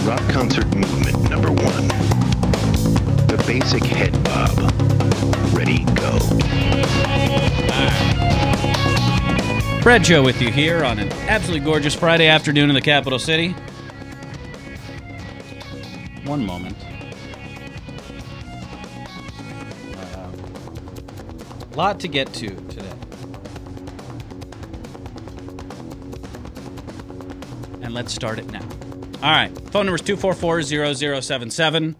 Rock concert movement number 1. The basic head bob. Ready, go. Brad Joe with you here on an absolutely gorgeous Friday afternoon in the capital city. One moment. A lot to get to today. And let's start it now. All right. Phone number is 244-0077.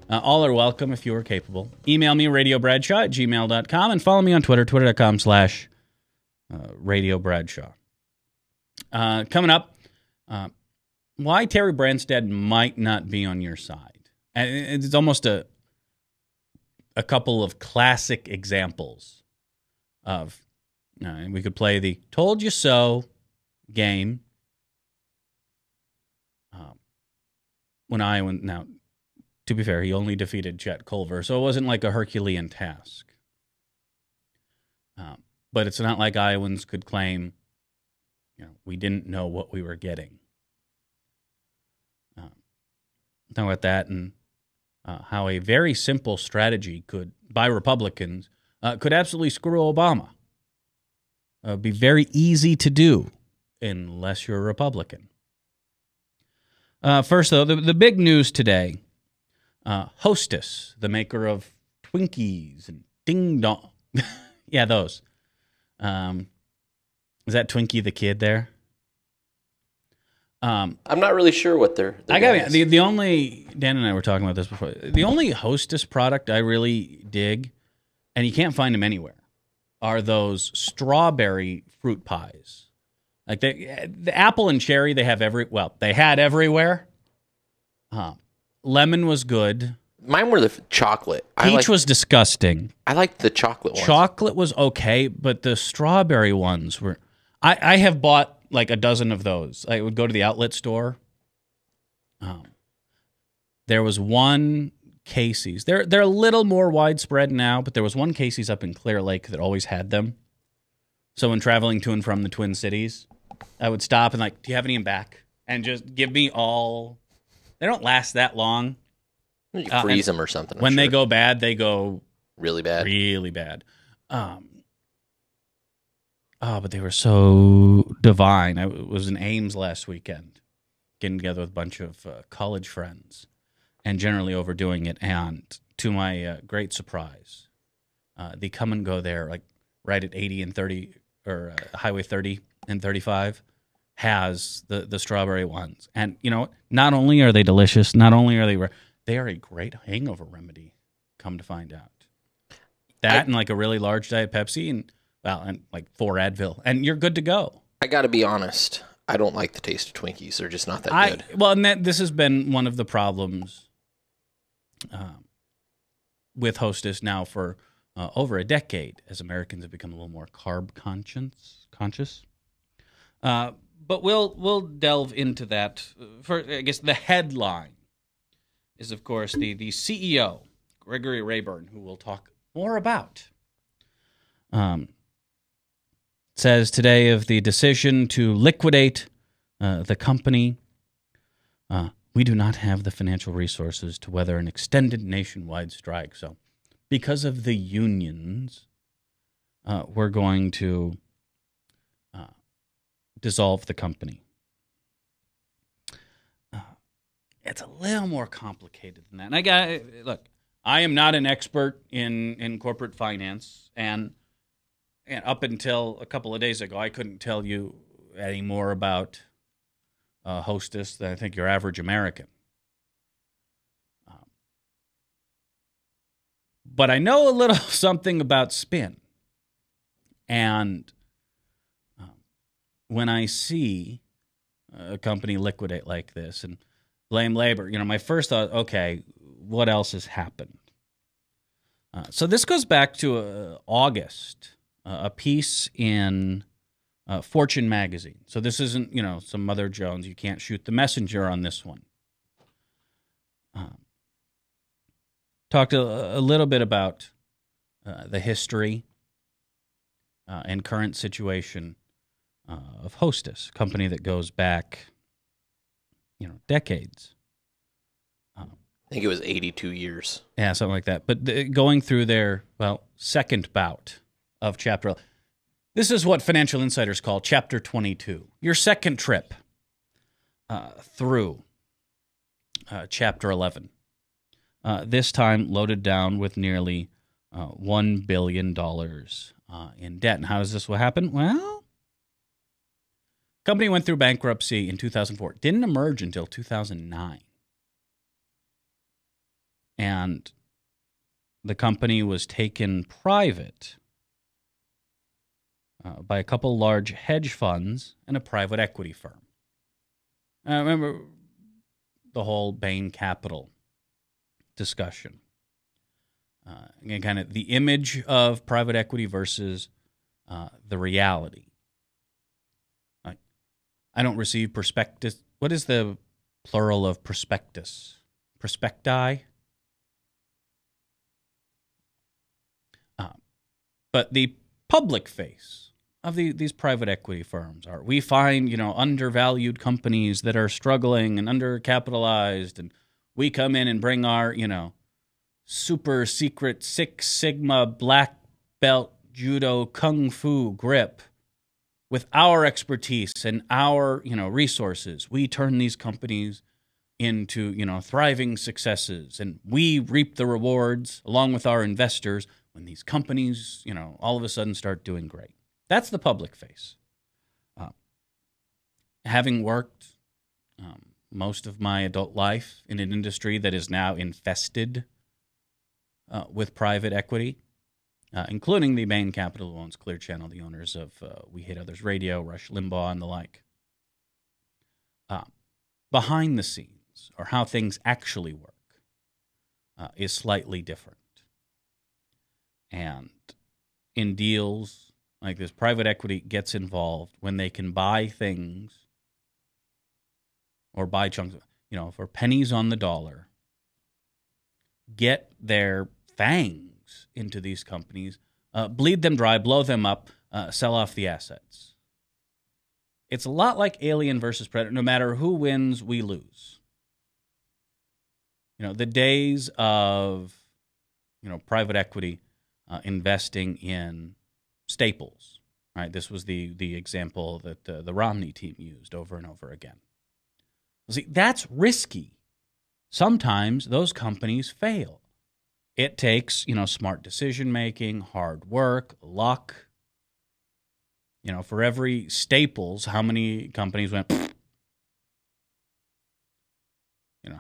All are welcome if you are capable. Email me, radiobradshaw@gmail.com, and follow me on Twitter, twitter.com/Radio Bradshaw. Coming up, why Terry Branstad might not be on your side. And it's almost a couple of classic examples of, we could play the told you so game. Now, to be fair, he only defeated Chet Culver, so it wasn't like a Herculean task. But it's not like Iowans could claim, we didn't know what we were getting. Talk about that and how a very simple strategy by Republicans could absolutely screw Obama. Be very easy to do unless you're a Republican. First, though, the big news today, Hostess, the maker of Twinkies and Ding Dong. Yeah, those. Is that Twinkie the Kid there? I'm not really sure what they're the only, Dan and I were talking about this before, the only Hostess product I really dig, and you can't find them anywhere, are those strawberry fruit pies. Like the apple and cherry they had everywhere. Lemon was good. Mine were the chocolate. Peach was disgusting. I liked the chocolate ones. Chocolate was okay, but the strawberry ones were... I have bought like a dozen of those. I would go to the outlet store. There was one Casey's. They're a little more widespread now, but there was one Casey's up in Clear Lake that always had them. So when traveling to and from the Twin Cities, I would stop and do you have any in back? And just give me all... They don't last that long. You freeze them or something. When they go bad, they go... Really bad? Really bad. But they were so divine. I was in Ames last weekend, getting together with a bunch of college friends, and generally overdoing it. And to my great surprise, the come and go there, right at 80 and 30, or Highway 30 and 35, has the strawberry ones. And not only are they delicious, not only are they are a great hangover remedy, come to find out. That and a really large Diet Pepsi and 4 Advil, and you're good to go. I got to be honest. I don't like the taste of Twinkies. They're just not that good. Well, and this has been one of the problems with Hostess now for over a decade, as Americans have become a little more carb conscious. But we'll delve into that. I guess the headline is, of course, the CEO, Gregory Rayburn, who we'll talk more about. Says today of the decision to liquidate the company, we do not have the financial resources to weather an extended nationwide strike. So because of the unions, we're going to dissolve the company. It's a little more complicated than that. And I am not an expert in corporate finance, and up until a couple of days ago, I couldn't tell you any more about Hostess than I think your average American. But I know a little something about spin. And when I see a company liquidate like this and blame labor, my first thought, okay, what else has happened? So this goes back to August, a piece in Fortune magazine. So this isn't, some Mother Jones. You can't shoot the messenger on this one. Talked a little bit about the history and current situation of Hostess, a company that goes back, decades. I think it was 82 years. Yeah, something like that. But going through their, second bout of Chapter 11. This is what financial insiders call Chapter 22. Your second trip through Chapter 11. This time loaded down with nearly $1 billion in debt. And how does this happen? Well, company went through bankruptcy in 2004. Didn't emerge until 2009. And the company was taken private by a couple large hedge funds and a private equity firm. Remember the whole Bain Capital discussion. Again, kind of the image of private equity versus the reality. I don't receive prospectus. What is the plural of prospectus? Prospecti? But the public face of these private equity firms are, we find, undervalued companies that are struggling and undercapitalized, and we come in and bring our, super secret Six Sigma black belt judo kung fu grip with our expertise and our, resources. We turn these companies into, thriving successes, and we reap the rewards along with our investors when these companies, all of a sudden start doing great. That's the public face. Having worked most of my adult life in an industry that is now infested with private equity, including the Bain Capital, who owns Clear Channel, the owners of We Hate Others Radio, Rush Limbaugh, and the like. Behind the scenes, or how things actually work, is slightly different. And in deals like this, private equity gets involved when they can buy things or buy chunks, for pennies on the dollar, get their fangs into these companies, bleed them dry, blow them up, sell off the assets. It's a lot like Alien versus Predator. No matter who wins, we lose. The days of, private equity investing in staples, right? This was the example that the Romney team used over and over again. See, that's risky. Sometimes those companies fail. It takes, smart decision-making, hard work, luck. For every Staples, how many companies went,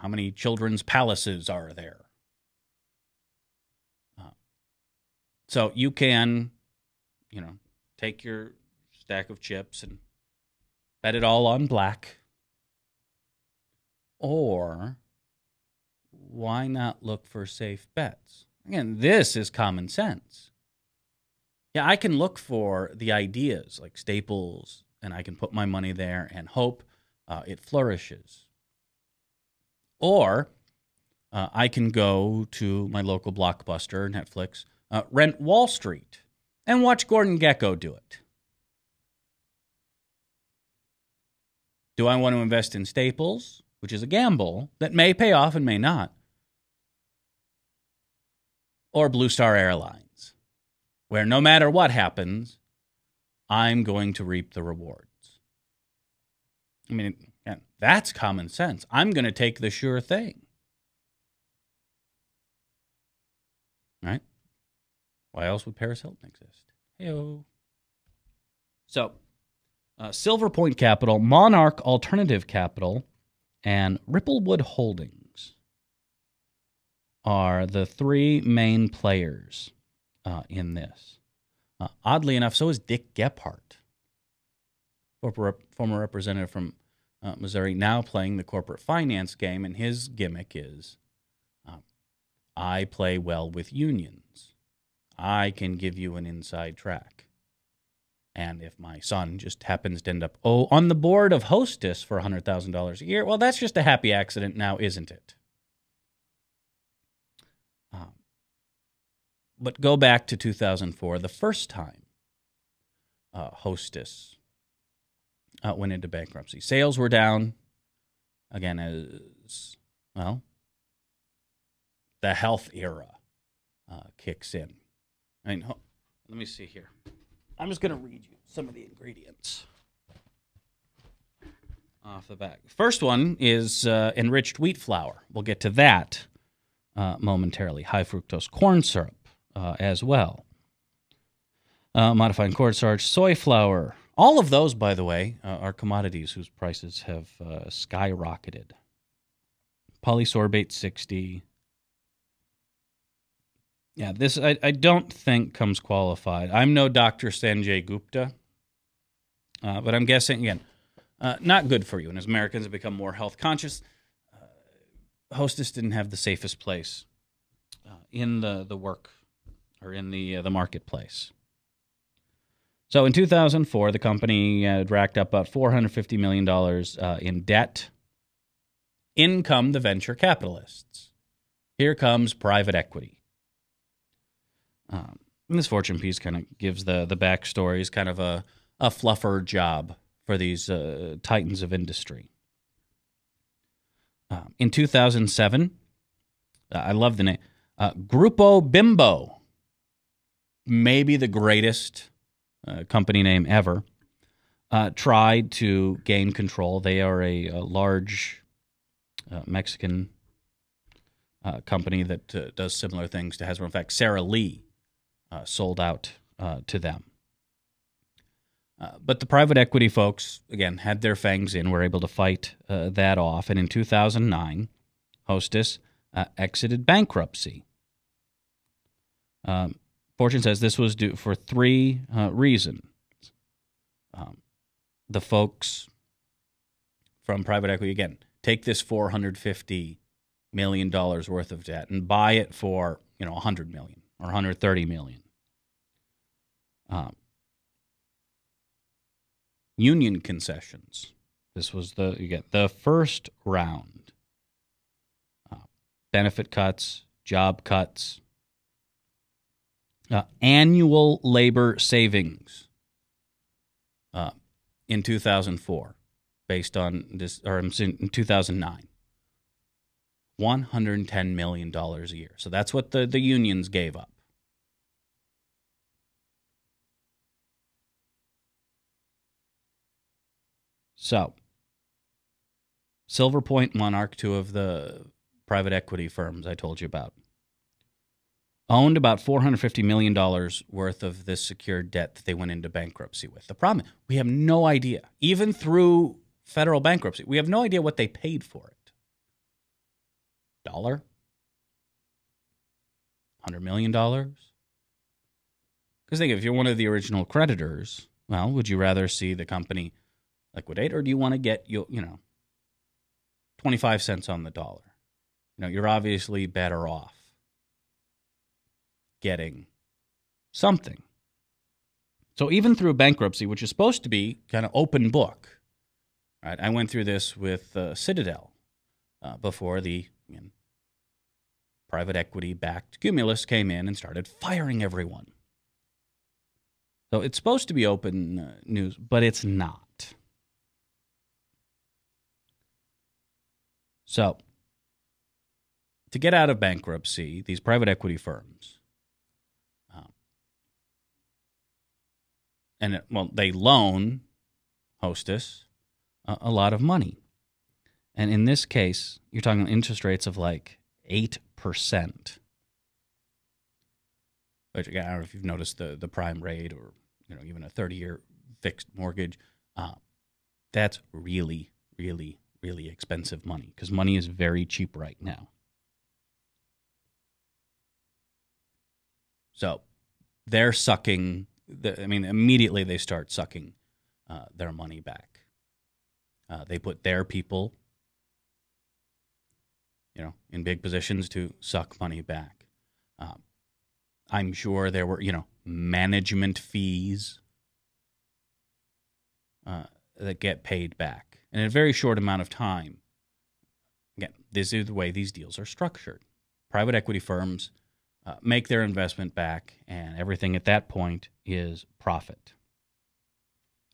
how many children's palaces are there? So you can, take your stack of chips and bet it all on black. Or why not look for safe bets? Again, this is common sense. Yeah, I can look for the ideas like Staples, and I can put my money there and hope it flourishes. Or I can go to my local Blockbuster, Netflix, rent Wall Street, and watch Gordon Gekko do it. Do I want to invest in Staples, which is a gamble that may pay off and may not, or Blue Star Airlines, where no matter what happens, I'm going to reap the rewards? I mean, that's common sense. I'm going to take the sure thing. Right? Why else would Paris Hilton exist? Hey-o. So, Silver Point Capital, Monarch Alternative Capital, and Ripplewood Holdings are the three main players in this. Oddly enough, so is Dick Gephardt, former representative from Missouri, now playing the corporate finance game, and his gimmick is, I play well with unions. I can give you an inside track. And if my son just happens to end up on the board of Hostess for $100,000 a year, well, that's just a happy accident now, isn't it? But go back to 2004, the first time Hostess went into bankruptcy. Sales were down, again, as, well, the health era kicks in. I mean, let me see here. I'm just going to read you some of the ingredients off the back. First one is enriched wheat flour. We'll get to that momentarily. High fructose corn syrup as well. Modified cornstarch, soy flour. All of those, by the way, are commodities whose prices have skyrocketed. Polysorbate 60. Yeah, this I don't think comes qualified. I'm no Dr. Sanjay Gupta, but I'm guessing, again, not good for you. And as Americans have become more health conscious, Hostess didn't have the safest place in the work or in the marketplace. So in 2004, the company had racked up about $450 million in debt. In come the venture capitalists. Here comes private equity. And this fortune piece kind of gives the backstory. It's kind of a fluffer job for these titans of industry. In 2007, I love the name, Grupo Bimbo, maybe the greatest company name ever, tried to gain control. They are a large Mexican company that does similar things to Hasbro. In fact, Sara Lee sold out to them. But the private equity folks, again, had their fangs in, were able to fight that off. And in 2009, Hostess exited bankruptcy. Fortune says this was due for three reasons. The folks from private equity, again, take this $450 million worth of debt and buy it for, $100 million or $130 million. Union concessions. This was the first round. Benefit cuts, job cuts, annual labor savings in 2004, based on this, or in 2009. $110 million a year. So that's what the unions gave up. So, Silver Point Monarch, two of the private equity firms I told you about, owned about $450 million worth of this secured debt that they went into bankruptcy with. The problem is we have no idea, even through federal bankruptcy, we have no idea what they paid for it. $100 million? Because think, if you're one of the original creditors, well, would you rather see the company liquidate, or do you want to get 25 cents on the dollar? You're obviously better off getting something. So even through bankruptcy, which is supposed to be kind of open book, right? I went through this with Citadel before the private equity-backed Cumulus came in and started firing everyone. So it's supposed to be open news, but it's not. So, to get out of bankruptcy, these private equity firms, they loan Hostess a lot of money. And in this case, you're talking interest rates of like 8%. Which, again, I don't know if you've noticed the prime rate or even a 30-year fixed mortgage. That's really, really, really expensive money, because money is very cheap right now. So they're sucking, immediately they start sucking their money back. They put their people, in big positions to suck money back. I'm sure there were, management fees that get paid back. And in a very short amount of time. Again, this is the way these deals are structured. Private equity firms make their investment back, and everything at that point is profit.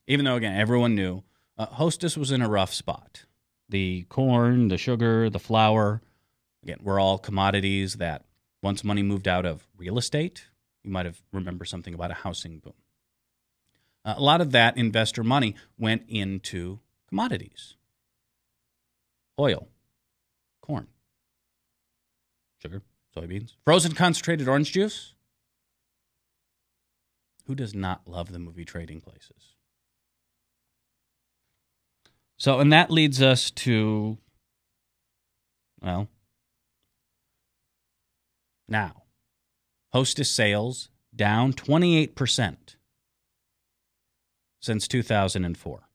Even though, again, everyone knew Hostess was in a rough spot. The corn, the sugar, the flour Again, we're all commodities that once money moved out of real estate, you might have remembered something about a housing boom. A lot of that investor money went into commodities. Oil, corn, sugar, soybeans, frozen concentrated orange juice. Who does not love the movie Trading Places? So, and that leads us to, well, now, Hostess sales down 28% since 2004.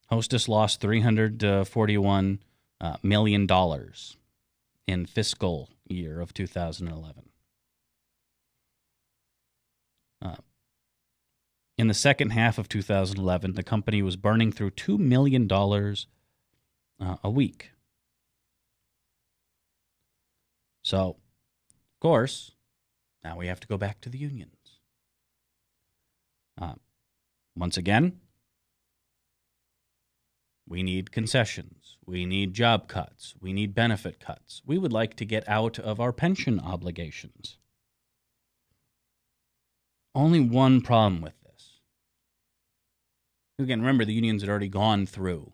Hostess lost $341 million in fiscal year of 2011. In the second half of 2011, the company was burning through $2 million a week. So, of course, now we have to go back to the unions. Once again, we need concessions. We need job cuts. We need benefit cuts. We would like to get out of our pension obligations. Only one problem with this. Again, remember, the unions had already gone through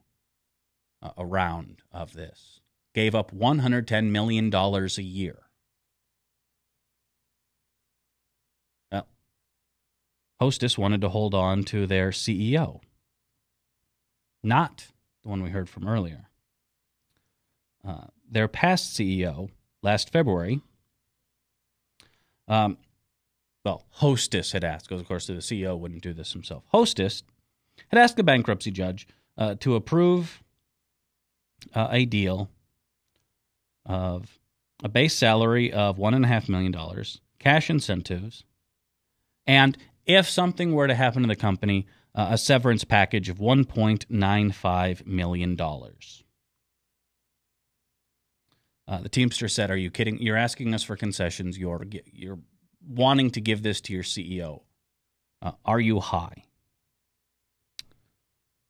a round of this. Gave up $110 million a year. Well, Hostess wanted to hold on to their CEO. Not the one we heard from earlier. Their past CEO, last February, Hostess had asked, because of course the CEO wouldn't do this himself. Hostess had asked the bankruptcy judge to approve a deal of a base salary of $1.5 million, cash incentives, and if something were to happen to the company, a severance package of $1.95 million. The Teamster said, "Are you kidding? You're asking us for concessions. You're wanting to give this to your CEO. Are you high?"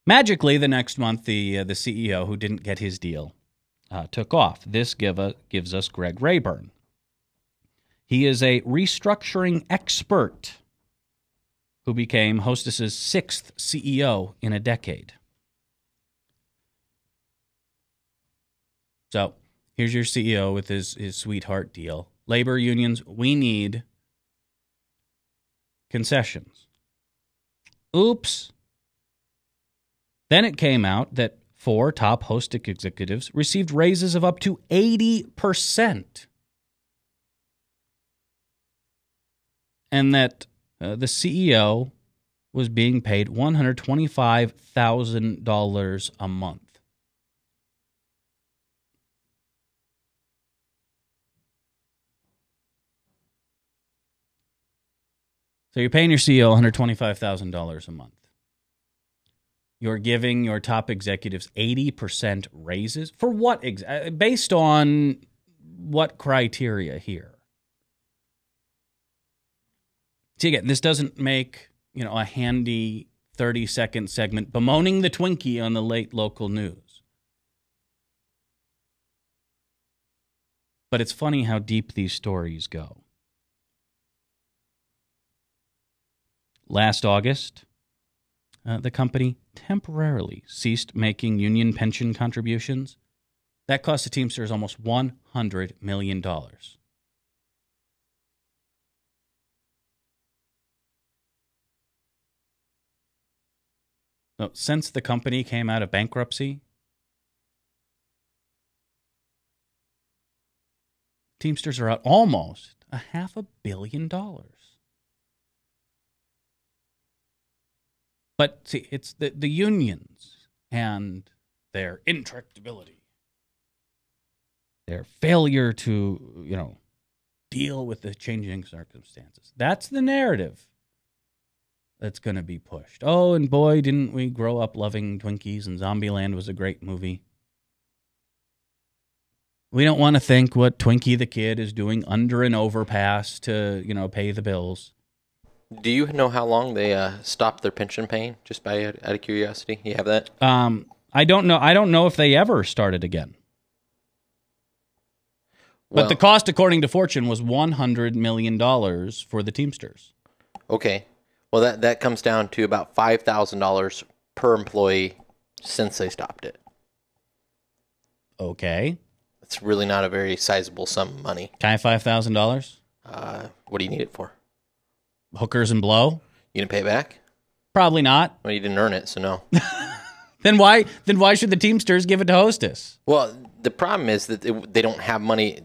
Magically, the next month, the CEO who didn't get his deal took off. This gives us Greg Rayburn. He is a restructuring expert who became Hostess's 6th CEO in a decade. So here's your CEO with his sweetheart deal. Labor unions, we need concessions. Oops. Then it came out that 4 top Hostess executives received raises of up to 80%. And that the CEO was being paid $125,000 a month. So you're paying your CEO $125,000 a month. You're giving your top executives 80% raises? For what? Based on what criteria here? See, again, this doesn't make, a handy 30-second segment bemoaning the Twinkie on the late local news. But it's funny how deep these stories go. Last August, the company temporarily ceased making union pension contributions. That cost the Teamsters almost $100 million. So, since the company came out of bankruptcy, Teamsters are out almost $500 million. But see, it's the unions and their intractability, their failure to, deal with the changing circumstances. That's the narrative that's going to be pushed. Oh, and boy, didn't we grow up loving Twinkies, and Zombieland was a great movie. We don't want to think what Twinkie the Kid is doing under an overpass to, pay the bills. Do you know how long they stopped their pension paying, just out of curiosity? You have that? I don't know if they ever started again. But Well, the cost, according to Fortune, was $100 million for the Teamsters. okay. Well, that comes down to about $5,000 per employee since they stopped it. Okay. It's really not a very sizable sum of money. Can I have $5,000? What do you need it for? Hookers and blow? You didn't pay it back? Probably not. Well, you didn't earn it, so no. Then why should the Teamsters give it to Hostess? Well, the problem is that they don't have money.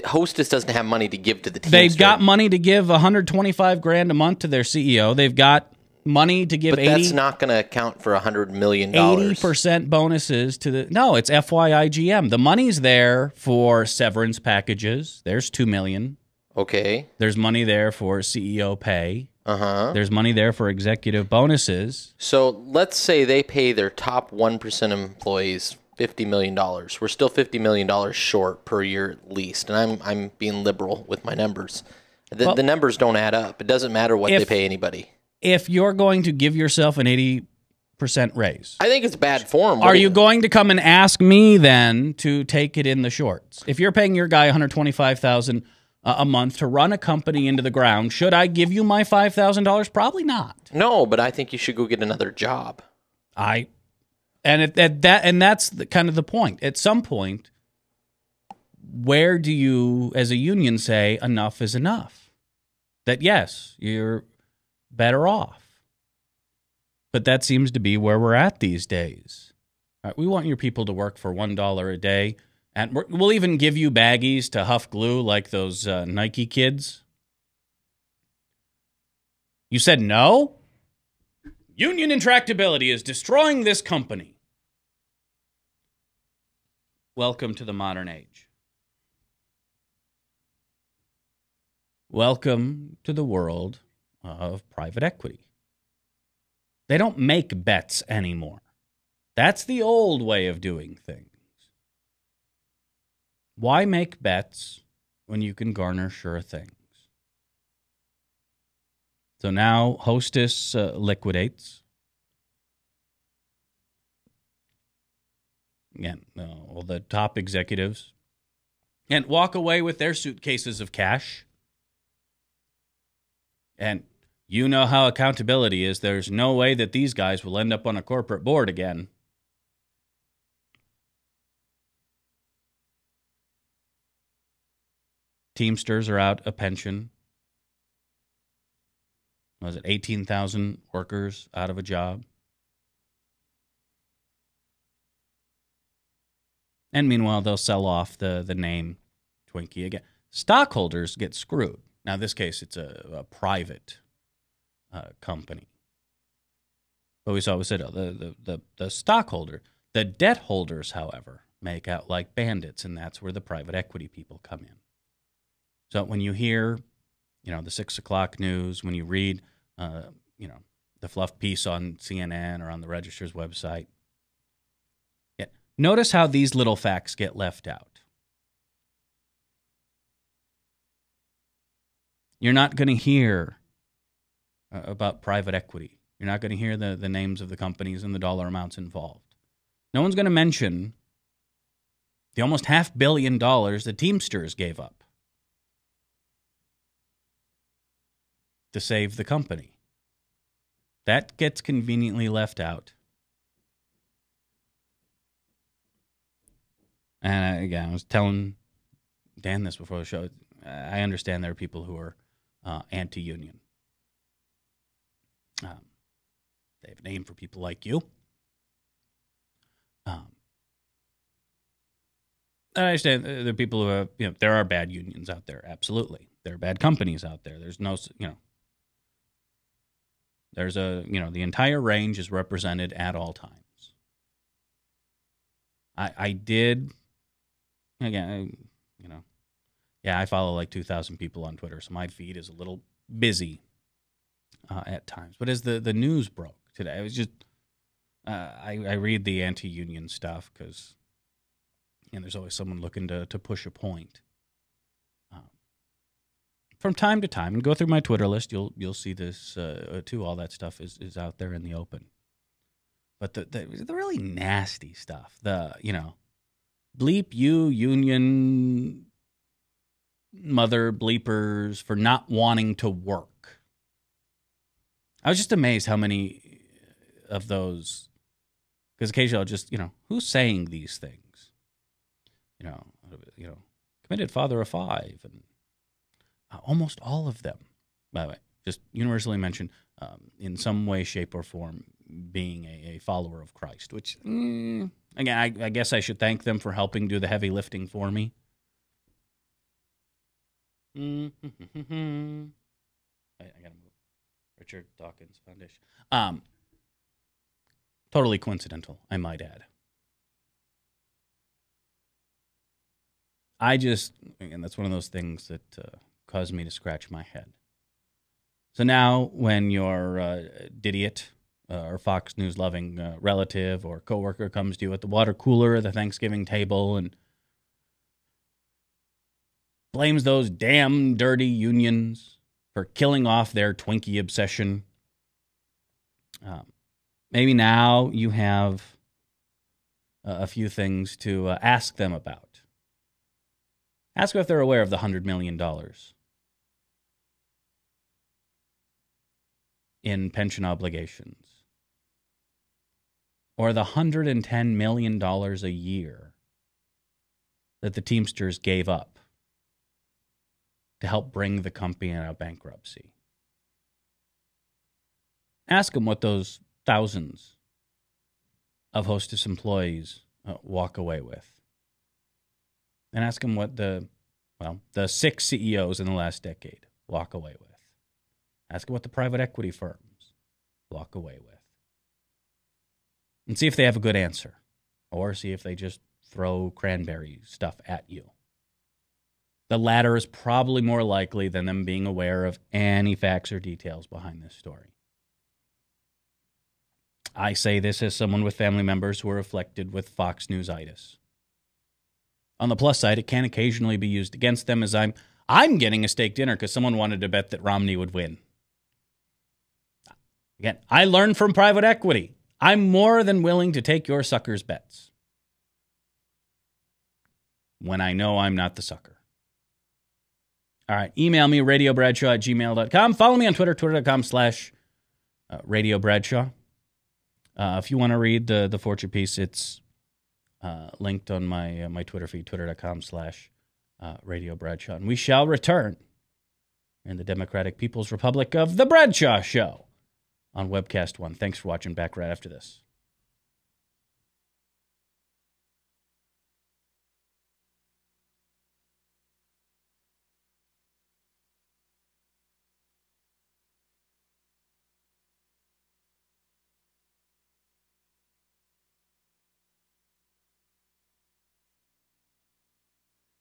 Hostess doesn't have money to give to the Teamsters. They've got money to give $125,000 a month to their CEO. They've got money to give but that's not going to account for $100 million. 80% bonuses to the... No, it's FYIGM. The money's there for severance packages. There's $2 million. Okay. There's money there for CEO pay. Uh-huh. There's money there for executive bonuses. So let's say they pay their top 1% employees $50 million. We're still $50 million short per year at least. And I'm being liberal with my numbers. The numbers don't add up. It doesn't matter what they pay anybody. If you're going to give yourself an 80% raise, I think it's bad form. are you going to come and ask me then to take it in the shorts? If you're paying your guy $125,000 a month to run a company into the ground, should I give you my $5,000? Probably not. No, but I think you should go get another job. And that's kind of the point. At some point, where do you, as a union, say enough is enough? That yes, you're better off. But that seems to be where we're at these days. We want your people to work for $1 a day, and we'll even give you baggies to huff glue like those Nike kids. You said no? Union intractability is destroying this company. Welcome to the modern age. Welcome to the world of private equity. They don't make bets anymore. That's the old way of doing things. Why make bets when you can garner sure things? So now Hostess liquidates. Again, all the top executives and walk away with their suitcases of cash. And you know how accountability is. There's no way that these guys will end up on a corporate board again. Teamsters are out a pension. Was it 18,000 workers out of a job? And meanwhile, they'll sell off the name Twinkie again. Stockholders get screwed. Now, in this case, it's a private company. But we said the stockholder, the debt holders, however, make out like bandits, and that's where the private equity people come in. So when you hear, the 6 o'clock news, when you read, the fluff piece on CNN or on the Register's website, notice how these little facts get left out. You're not going to hear about private equity. You're not going to hear the names of the companies and the dollar amounts involved. No one's going to mention the almost $500 million the Teamsters gave up to save the company. That gets conveniently left out. And again, I was telling Dan this before the show. I understand there are people who are anti-union. They have a name for people like you. I understand there are people who have, there are bad unions out there. Absolutely. There are bad companies out there. There's no, there's the entire range is represented at all times. I did, again, I follow like 2,000 people on Twitter, so my feed is a little busy at times. But as the news broke today, I was just, I read the anti-union stuff because, there's always someone looking to push a point. From time to time, and go through my Twitter list, you'll see this too. All that stuff is out there in the open. But the really nasty stuff, bleep you union mother bleepers for not wanting to work. I was just amazed how many of those, because occasionally I'll just, who's saying these things? Committed father of 5, and almost all of them, by the way, just universally mentioned in some way, shape, or form being a follower of Christ, which, again, I guess I should thank them for helping do the heavy lifting for me. I gotta move. Richard Dawkins Foundation. Totally coincidental, I might add. And that's one of those things that caused me to scratch my head. So now when your idiot or Fox News loving relative or coworker comes to you at the water cooler or the Thanksgiving table and blames those damn dirty unions for killing off their Twinkie obsession, maybe now you have a few things to ask them about. Ask them if they're aware of the $100 million in pension obligations, or the $110 million a year that the Teamsters gave up to help bring the company out of bankruptcy. Ask them what those thousands of Hostess employees walk away with. And ask them what the 6 CEOs in the last decade walk away with. Ask them what the private equity firms walk away with. And see if they have a good answer. Or see if they just throw cranberry stuff at you. The latter is probably more likely than them being aware of any facts or details behind this story. I say this as someone with family members who are afflicted with Fox News-itis. On the plus side, it can occasionally be used against them, as I'm getting a steak dinner because someone wanted to bet that Romney would win. Again, I learned from private equity. I'm more than willing to take your sucker's bets when I know I'm not the sucker. All right, email me, radiobradshaw@gmail.com. Follow me on Twitter, twitter.com/radiobradshaw. If you want to read the Fortune piece, it's linked on my Twitter feed, twitter.com/Radio Bradshaw. And we shall return in the Democratic People's Republic of the Bradshaw Show on Webcast One. Thanks for watching. Back right after this.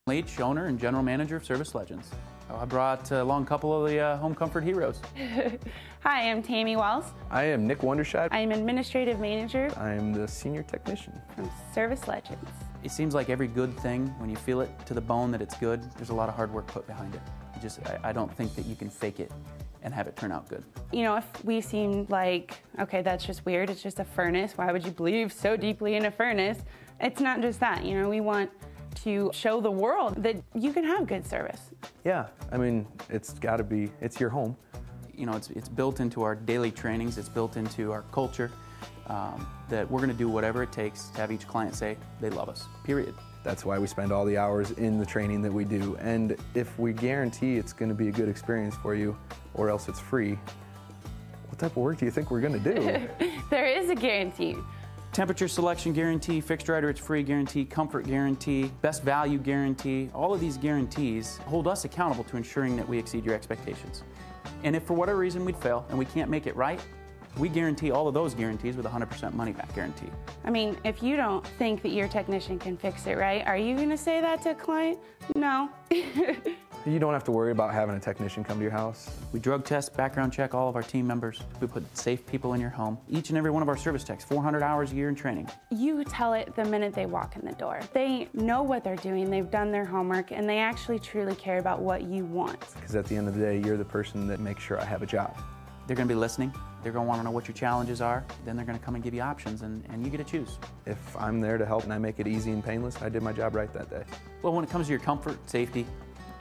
Leach, owner and general manager of Service Legends. I brought along a couple of the home comfort heroes. Hi, I'm Tammy Wells. I am Nick Wondershot. I'm administrative manager. I'm the senior technician from Service Legends. It seems like every good thing, when you feel it to the bone that it's good, there's a lot of hard work put behind it. I don't think that you can fake it and have it turn out good. If we seem like, okay, that's just weird, it's just a furnace, why would you believe so deeply in a furnace? It's not just that, we want to show the world that you can have good service. Yeah, it's got to be, it's your home. It's built into our daily trainings, it's built into our culture, that we're going to do whatever it takes to have each client say they love us, period. That's why we spend all the hours in the training that we do. And if we guarantee it's going to be a good experience for you, or else it's free, what type of work do you think we're going to do? There is a guarantee. Temperature selection guarantee, fixed rider it's free guarantee, comfort guarantee, best value guarantee. All of these guarantees hold us accountable to ensuring that we exceed your expectations. And if for whatever reason we'd fail and we can't make it right, we guarantee all of those guarantees with a 100% money back guarantee. If you don't think that your technician can fix it right, are you going to say that to a client? No. You don't have to worry about having a technician come to your house. We drug test, background check all of our team members. We put safe people in your home. Each and every one of our service techs, 400 hours a year in training. You tell it the minute they walk in the door. They know what they're doing, they've done their homework, and they actually truly care about what you want. Because at the end of the day, you're the person that makes sure I have a job. They're going to be listening. They're going to want to know what your challenges are. Then they're going to come and give you options, and you get to choose. If I'm there to help and I make it easy and painless, I did my job right that day. Well, when it comes to your comfort, safety,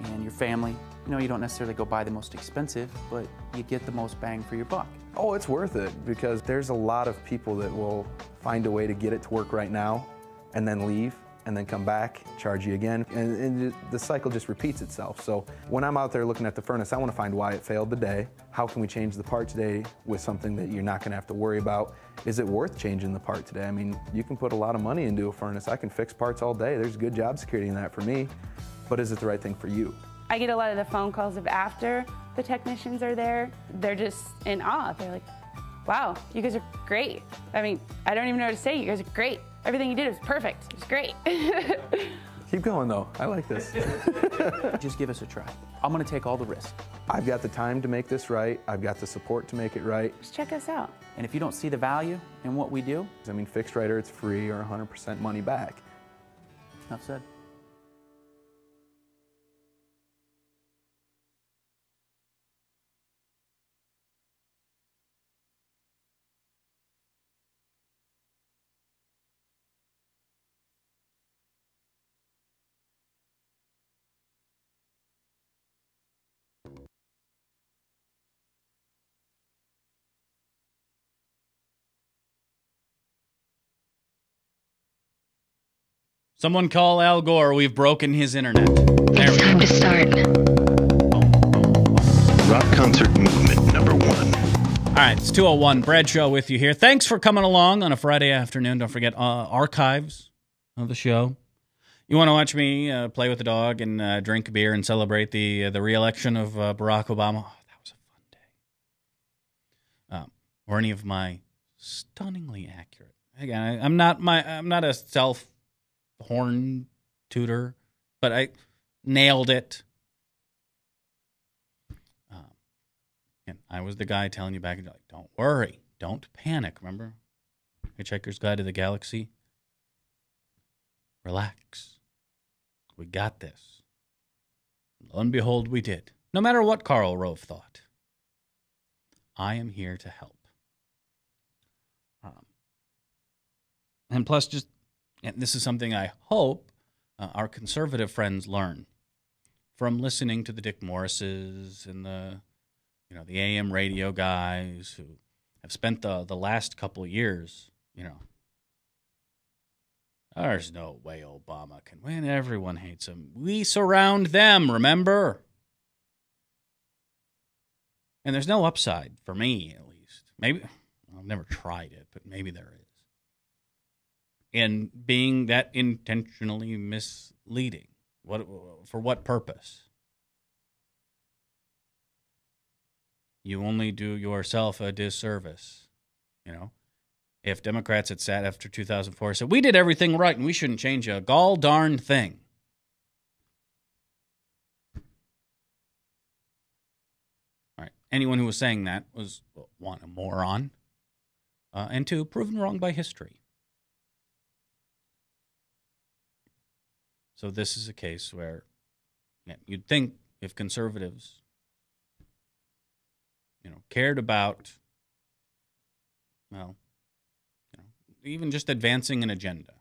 and your family, you don't necessarily go buy the most expensive, but you get the most bang for your buck. Oh, it's worth it because there's a lot of people that will find a way to get it to work right now and then leave and then come back, charge you again, and the cycle just repeats itself. So when I'm out there looking at the furnace, I want to find why it failed today. How can we change the part today with something that you're not going to have to worry about? Is it worth changing the part today? I mean, you can put a lot of money into a furnace. I can fix parts all day. There's good job security in that for me, but is it the right thing for you? I get a lot of the phone calls of after the technicians are there. They're just in awe. They're like, wow, you guys are great. I mean, I don't even know what to say. You guys are great. Everything you did was perfect. It was great. Keep going though, I like this. Just give us a try. I'm gonna take all the risk. I've got the time to make this right. I've got the support to make it right. Just check us out. And if you don't see the value in what we do, I mean, fixed right or it's free or 100% money back. enough said. Someone call Al Gore. We've broken his internet. There It's time to start. Rock concert movement number 1. All right, it's 201. Bradshaw with you here. Thanks for coming along on a Friday afternoon. Don't forget archives of the show. You want to watch me play with the dog and drink a beer and celebrate the re-election of Barack Obama? Oh, that was a fun day. Or any of my stunningly accurate. Again, I'm not a self-horn tutor, but I nailed it. And I was the guy telling you back, like, don't worry, don't panic. Remember, Hitchhiker's Guide to the Galaxy. Relax. We got this. Lo and behold, we did. No matter what Karl Rove thought, I am here to help. And plus, and this is something I hope our conservative friends learn from listening to the Dick Morrises and the AM radio guys who have spent the last couple of years, there's no way Obama can win. Everyone hates him. We surround them, remember? And there's no upside, for me at least. Maybe, I've never tried it, but maybe there is. In being that intentionally misleading. For what purpose? You only do yourself a disservice, If Democrats had sat after 2004 and said, we did everything right and we shouldn't change a gall darn thing. All right. Anyone who was saying that was, one, a moron, and two, proven wrong by history. So this is a case where you'd think if conservatives, cared about, even just advancing an agenda.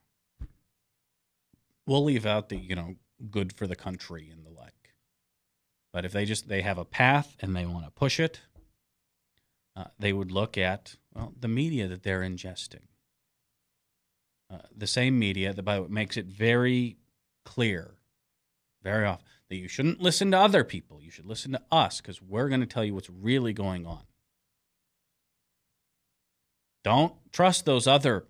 We'll leave out the, good for the country and the like. But if they have a path and they want to push it, they would look at, the media that they're ingesting. The same media that makes it very clear, very often, that you shouldn't listen to other people. You should listen to us because we're going to tell you what's really going on. Don't trust those other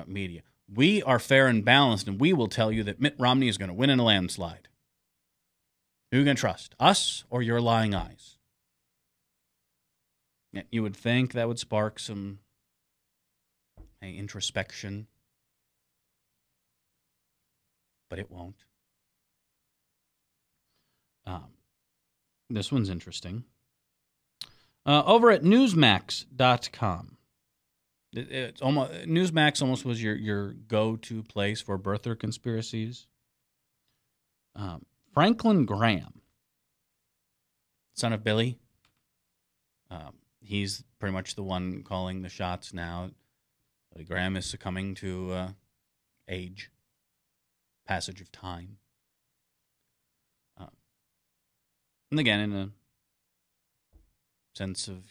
media. We are fair and balanced, and we will tell you that Mitt Romney is going to win in a landslide. Who are you going to trust, us or your lying eyes? You would think that would spark some introspection, but it won't. This one's interesting. Over at Newsmax.com. It's almost Newsmax almost was your go-to place for birther conspiracies. Franklin Graham, son of Billy, he's pretty much the one calling the shots now. Billy Graham is succumbing to age, passage of time. And again, in a sense of,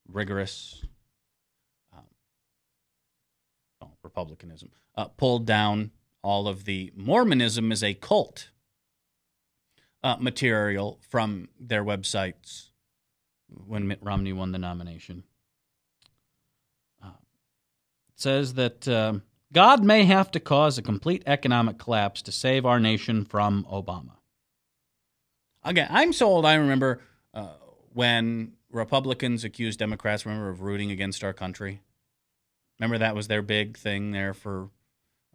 rigorous republicanism, pulled down all of the Mormonism as a cult material from their websites when Mitt Romney won the nomination. It says that God may have to cause a complete economic collapse to save our nation from Obama. Again, I'm so old, I remember when Republicans accused Democrats, of rooting against our country. Remember that was their big thing there for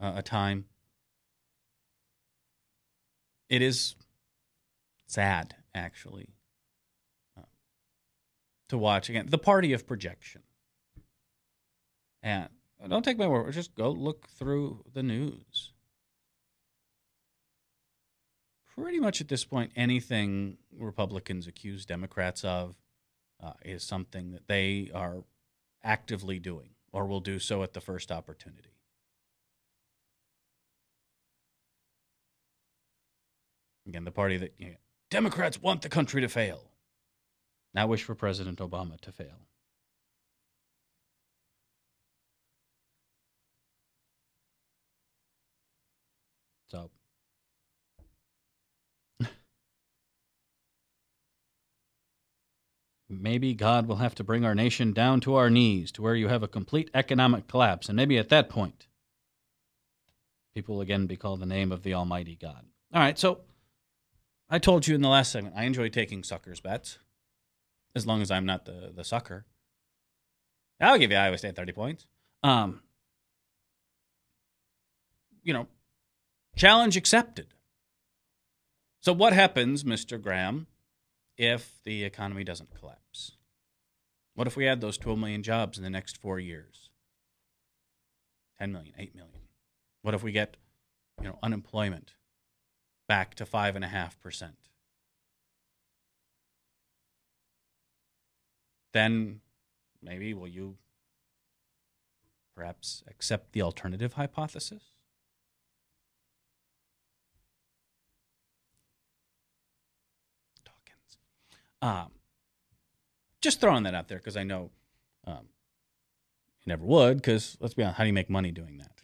a time. It is sad, actually, to watch, again, the party of projection. And don't take my word, just go look through the news. Pretty much at this point, anything Republicans accuse Democrats of is something that they are actively doing or will do so at the first opportunity. Again, the party that Democrats want the country to fail. Now wish for President Obama to fail. So, maybe God will have to bring our nation down to our knees to where you have a complete economic collapse. And maybe at that point, people will again be called the name of the Almighty God. All right, so I told you in the last segment, I enjoy taking suckers bets, as long as I'm not the sucker. I'll give you Iowa State 30 points. Challenge accepted. So what happens, Mr. Graham, if the economy doesn't collapse? What if we add those 12 million jobs in the next 4 years? 10 million, 8 million. What if we get, unemployment back to 5.5%? Then maybe will you perhaps accept the alternative hypothesis? Just throwing that out there because I know you never would, because let's be honest, how do you make money doing that?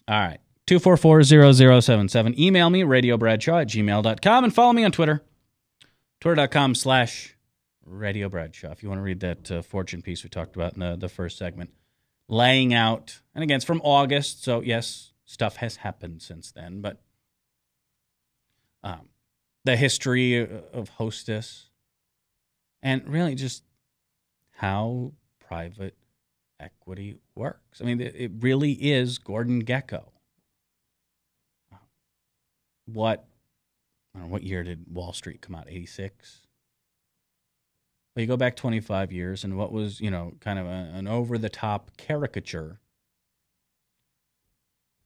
All right. 244-0077. Email me, radiobradshaw@gmail.com, and follow me on Twitter. Twitter.com/radiobradshaw. If you want to read that fortune piece we talked about in the first segment, laying out, and again, it's from August, so yes, stuff has happened since then, but the history of Hostess, and really just how private equity works. I mean, it really is Gordon Gekko. What year did Wall Street come out? 86? Well, you go back 25 years, and what was, kind of an over-the-top caricature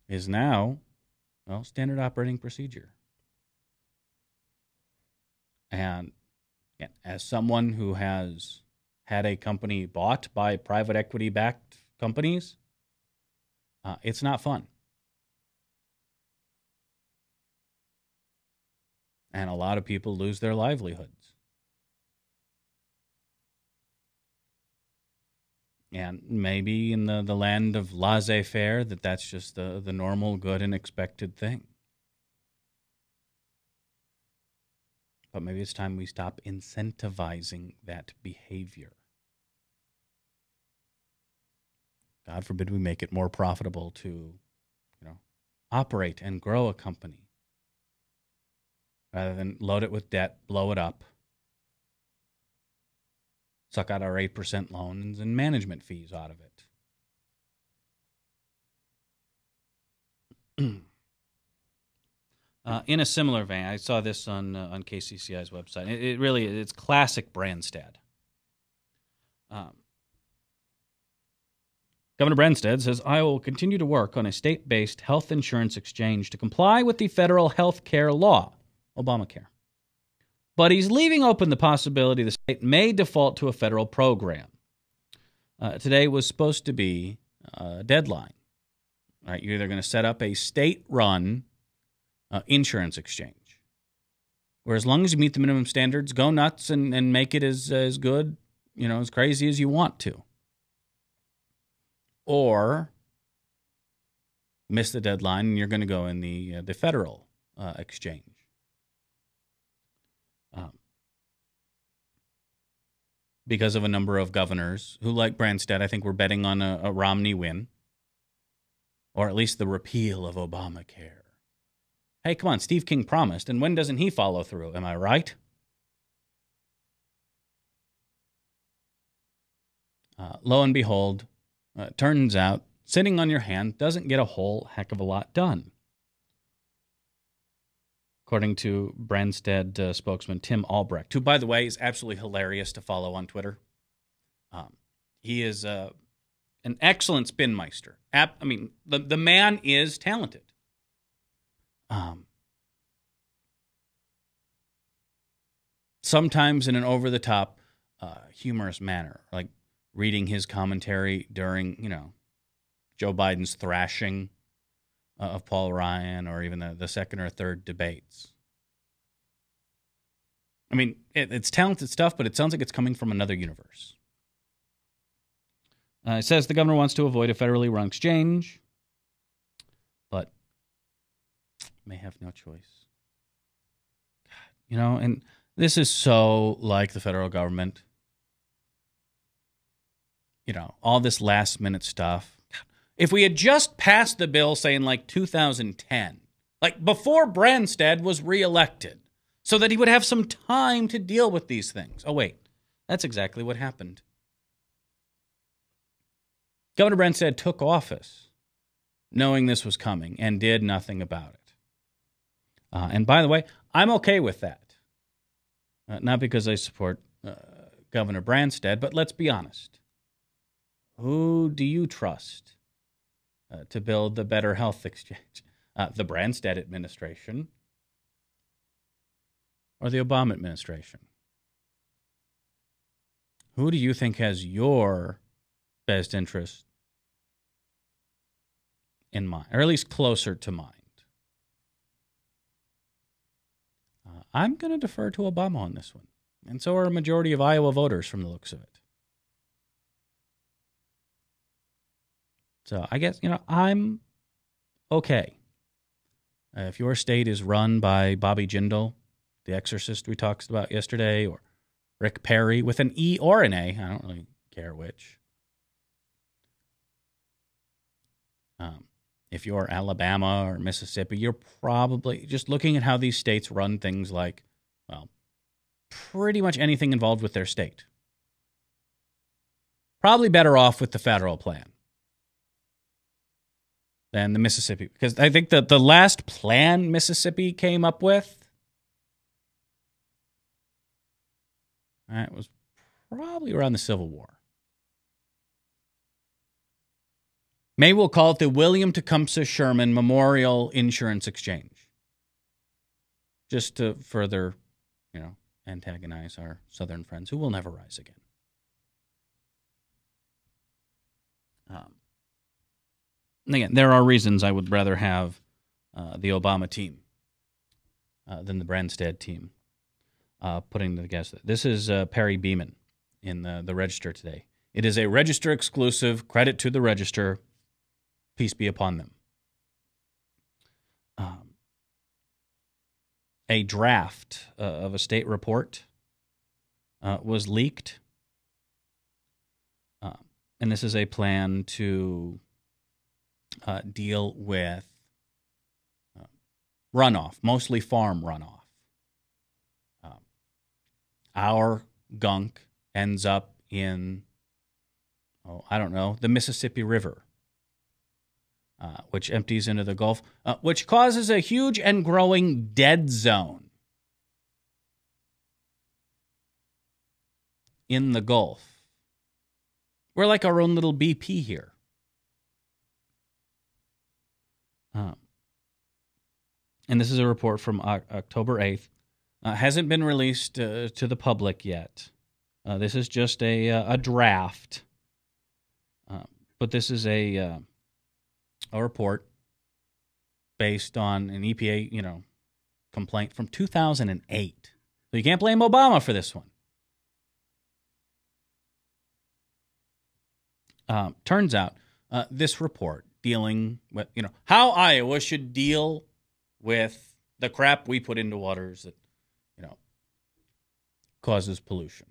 is now, standard operating procedure. And as someone who has had a company bought by private equity-backed companies, it's not fun. And a lot of people lose their livelihoods. And maybe in the land of laissez-faire, that's just the normal, good, and expected thing. But maybe it's time we stop incentivizing that behavior. God forbid we make it more profitable to, operate and grow a company, rather than load it with debt, blow it up, suck out our 8% loans and management fees out of it. In a similar vein, I saw this on KCCI's website. It's classic Branstad. Governor Branstad says, Iowa will continue to work on a state-based health insurance exchange to comply with the federal health care law, Obamacare. But he's leaving open the possibility the state may default to a federal program. Today was supposed to be a deadline. Right? You're either going to set up a state-run insurance exchange, where as long as you meet the minimum standards, go nuts and make it as good, as crazy as you want to. Or miss the deadline and you're going to go in the federal exchange. Because of a number of governors who, like Branstad, I think we're betting on a Romney win, or at least the repeal of Obamacare. Hey, come on, Steve King promised, and when doesn't he follow through? Am I right? Lo and behold, turns out sitting on your hand doesn't get a whole heck of a lot done. According to Branstad spokesman Tim Albrecht, who, by the way, is absolutely hilarious to follow on Twitter. He is an excellent spinmeister. The man is talented. Sometimes in an over-the-top, humorous manner, like reading his commentary during, Joe Biden's thrashing of Paul Ryan, or even the second or third debates. It's talented stuff, but it sounds like it's coming from another universe. It says the governor wants to avoid a federally run exchange, but may have no choice. And this is so like the federal government. All this last-minute stuff. If we had just passed the bill, say, in 2010, before Branstad was reelected, so that he would have some time to deal with these things. Oh, wait, that's exactly what happened. Governor Branstad took office knowing this was coming and did nothing about it. And by the way, I'm okay with that. Not because I support Governor Branstad, but let's be honest. Who do you trust to build the better health exchange? The Branstad administration or the Obama administration? Who do you think has your best interest in mind, or at least closer to mind? I'm going to defer to Obama on this one, and so are a majority of Iowa voters from the looks of it. So I guess, I'm okay. If your state is run by Bobby Jindal, the exorcist we talked about yesterday, or Rick Perry with an E or an A, I don't really care which. If you're Alabama or Mississippi, you're probably just looking at how these states run things like, pretty much anything involved with their state. Probably better off with the federal plan than the Mississippi. Because I think that the last plan Mississippi came up with, it was probably around the Civil War. Maybe we'll call it the William Tecumseh Sherman Memorial Insurance Exchange. Just to further, antagonize our Southern friends who will never rise again. And again, there are reasons I would rather have the Obama team than the Branstad team putting the guest. This is Perry Beeman in the Register today. It is a Register exclusive. Credit to the Register. Peace be upon them. A draft of a state report was leaked. And this is a plan to deal with runoff, mostly farm runoff. Our gunk ends up in, the Mississippi River, which empties into the Gulf, which causes a huge and growing dead zone in the Gulf. We're like our own little BP here. And this is a report from October 8th. Hasn't been released to the public yet. This is just a draft. But this is a report based on an EPA, complaint from 2008. So you can't blame Obama for this one. Turns out this report dealing with, how Iowa should deal with the crap we put into waters that, causes pollution.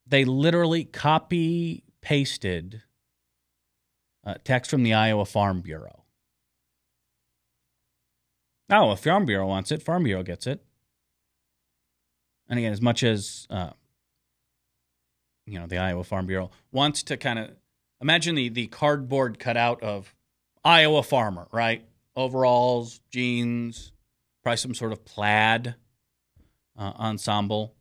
They literally copy-pasted text from the Iowa Farm Bureau. Oh, if Farm Bureau wants it, Farm Bureau gets it. And again, as much as, the Iowa Farm Bureau wants to kind of imagine the cardboard cutout of Iowa farmer, right? Overalls, jeans, probably some sort of plaid ensemble.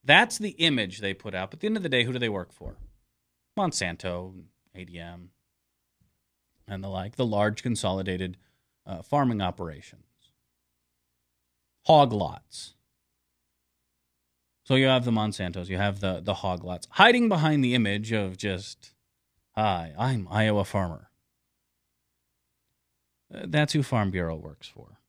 That's the image they put out. But at the end of the day, who do they work for? Monsanto, ADM, and the like, the large consolidated farming operations. Hog lots. So you have the Monsantos, you have the hog lots, hiding behind the image of just, hi, I'm Iowa farmer. That's who Farm Bureau works for.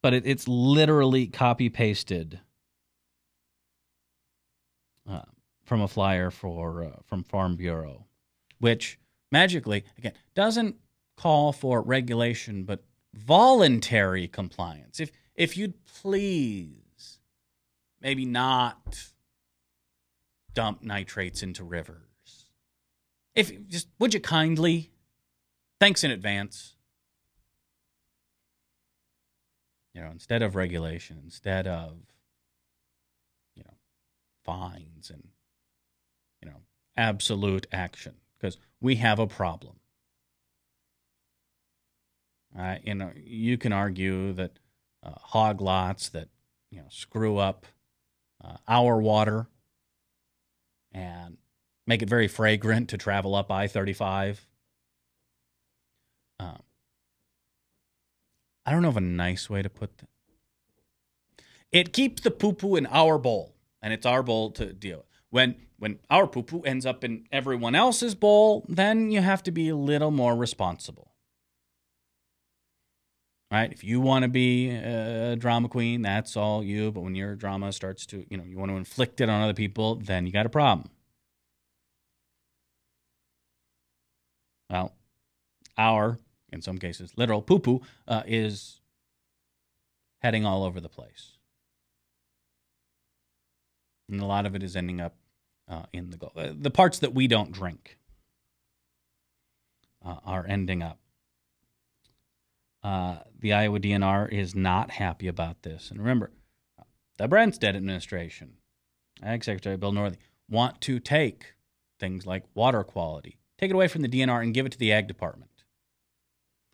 But it's literally copy-pasted from a flyer from Farm Bureau, which magically, again, doesn't call for regulation, but voluntary compliance. If you'd please maybe not dump nitrates into rivers. Would you kindly? Thanks in advance. Instead of regulation, instead of, fines and, absolute action, because we have a problem. You can argue that hog lots that, screw up our water and make it very fragrant to travel up I-35. I don't know of a nice way to put that. It keeps the poo-poo in our bowl, and it's our bowl to deal with. When our poo-poo ends up in everyone else's bowl, then you have to be a little more responsible. Right? If you want to be a drama queen, that's all you. But when your drama starts to, you want to inflict it on other people, then you got a problem. Well, in some cases, literal poo-poo is heading all over the place. And a lot of it is ending up in the Gulf. The parts that we don't drink are ending up. The Iowa DNR is not happy about this. And remember, the Branstad administration, Ag Secretary Bill Northey, want to take things like water quality, take it away from the DNR and give it to the Ag Department.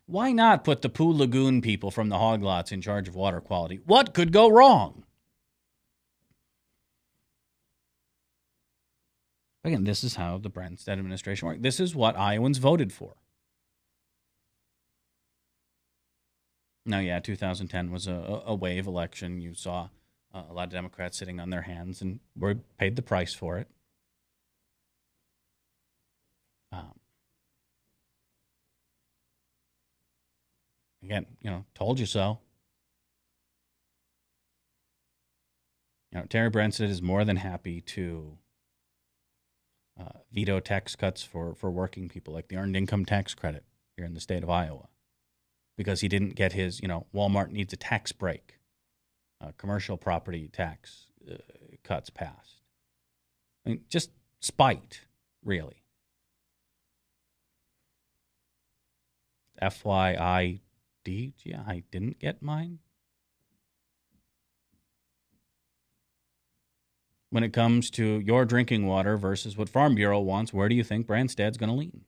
Why not put the Pooh Lagoon people from the hog lots in charge of water quality? What could go wrong? Again, this is how the Branstad administration works. This is what Iowans voted for. Now, 2010 was a wave election. You saw a lot of Democrats sitting on their hands and were paid the price for it. Again, told you so. Terry Branstad is more than happy to veto tax cuts for working people, like the earned income tax credit here in the state of Iowa, because he didn't get his, Walmart needs a tax break, commercial property tax cuts passed. I mean, just spite, really. FYI. I didn't get mine. When it comes to your drinking water versus what Farm Bureau wants, where do you think Branstad's going to lean?